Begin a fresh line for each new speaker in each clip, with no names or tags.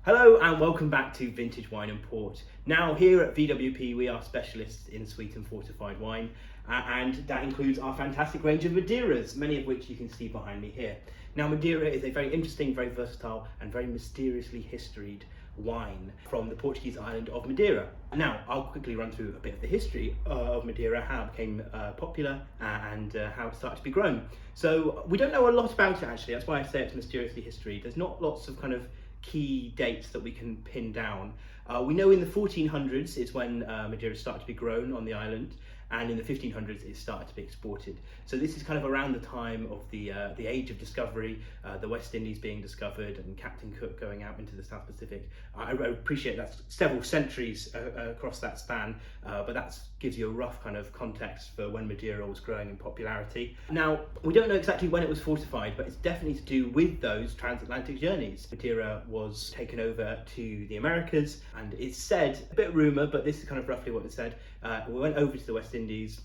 Hello and welcome back to Vintage Wine and Port. Now here at VWP we are specialists in sweet and fortified wine and that includes our fantastic range of Madeiras, many of which you can see behind me here. Now Madeira is a very interesting, very versatile and very mysteriously historied wine from the Portuguese island of Madeira. Now I'll quickly run through a bit of the history of Madeira, how it became popular and how it started to be grown. So we don't know a lot about it actually, that's why I say it's mysteriously historied. There's not lots of kind of key dates that we can pin down. We know in the 1400s is when Madeira started to be grown on the island, and in the 1500s it started to be exported. So this is kind of around the time of the age of discovery, the West Indies being discovered and Captain Cook going out into the South Pacific. I appreciate that's several centuries across that span, but that gives you a rough kind of context for when Madeira was growing in popularity. Now, we don't know exactly when it was fortified, but it's definitely to do with those transatlantic journeys. Madeira was taken over to the Americas, and it's said, a bit rumour, but this is kind of roughly what it said, we went over to the West Indies,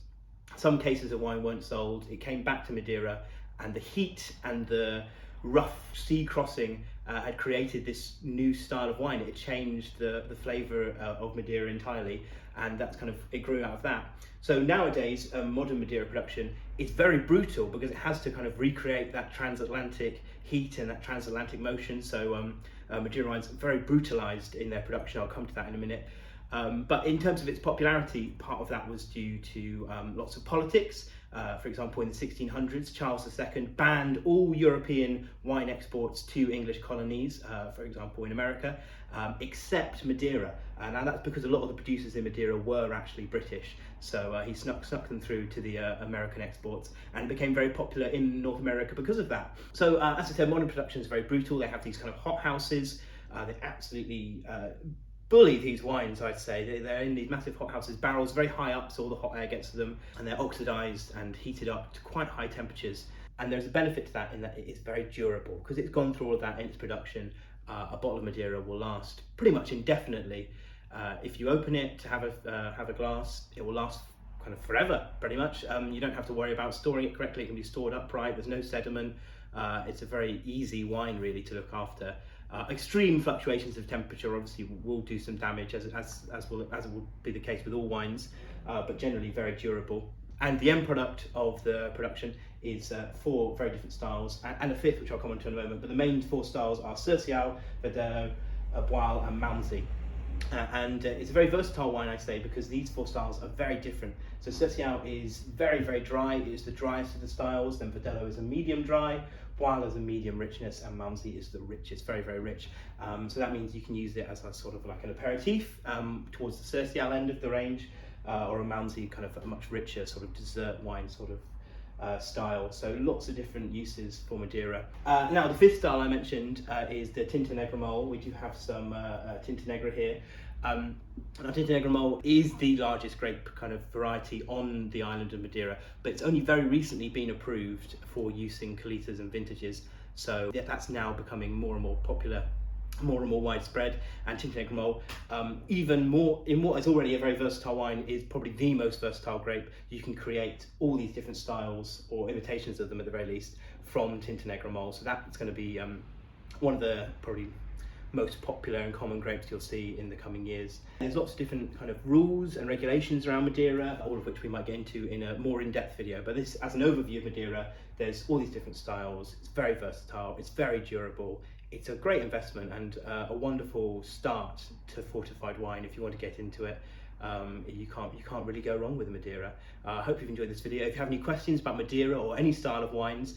some cases of wine weren't sold, it came back to Madeira, and the heat and the rough sea crossing had created this new style of wine. It changed the flavour of Madeira entirely, and that's kind of, it grew out of that. So nowadays, modern Madeira production is very brutal because it has to kind of recreate that transatlantic heat and that transatlantic motion. So Madeira wines are very brutalised in their production. I'll come to that in a minute. But in terms of its popularity, part of that was due to lots of politics. For example, in the 1600s, Charles II banned all European wine exports to English colonies, for example in America, except Madeira. And that's because a lot of the producers in Madeira were actually British. So he snuck them through to the American exports and became very popular in North America because of that. So as I said, modern production is very brutal. They have these kind of hot houses. They absolutely bully these wines, I'd say. They're in these massive hothouses, barrels very high up so all the hot air gets to them, and they're oxidized and heated up to quite high temperatures. And there's a benefit to that in that it is very durable because it's gone through all of that in its production. A bottle of Madeira will last pretty much indefinitely. If you open it to have a glass, it will last kind of forever, pretty much. You don't have to worry about storing it correctly. It can be stored upright. There's no sediment. It's a very easy wine really to look after. Extreme fluctuations of temperature obviously will do some damage, as it will be the case with all wines, but generally very durable. And the end product of the production is 4 very different styles, and a 5th, which I'll come on to in a moment. But the main 4 styles are Cercial, Verdeo, Boal, and Malmsey. And it's a very versatile wine, I say, because these 4 styles are very different. So Cercial is very, very dry. It is the driest of the styles. Then Verdeo is a medium dry, Boal is a medium richness, and Malmsey is the richest, very, very rich. So that means you can use it as a sort of like an aperitif towards the Cercial end of the range, or a Malmsey kind of a much richer sort of dessert wine sort of style. So lots of different uses for Madeira. Now the 5th style I mentioned is the Tintenegro. We do have some Tintenegro here. Now Tintenegro is the largest grape kind of variety on the island of Madeira, but it's only very recently been approved for use in calitas and vintages. So that's now becoming more and more popular, more and more widespread. And Tintenegro, even more in what is already a very versatile wine, is probably the most versatile grape. You can create all these different styles or imitations of them at the very least from Tintenegro. So that's going to be one of the probably most popular and common grapes you'll see in the coming years. There's lots of different kind of rules and regulations around Madeira, all of which we might get into in a more in-depth video. But this, as an overview of Madeira, there's all these different styles. It's very versatile, it's very durable. It's a great investment and a wonderful start to fortified wine if you want to get into it. You can't really go wrong with Madeira. I hope you've enjoyed this video. If you have any questions about Madeira or any style of wines,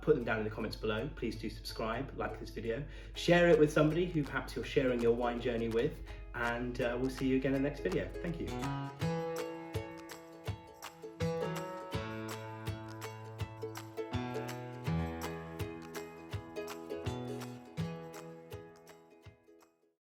put them down in the comments below. Please do subscribe, like this video, share it with somebody who perhaps you're sharing your wine journey with, and we'll see you again in the next video. Thank you.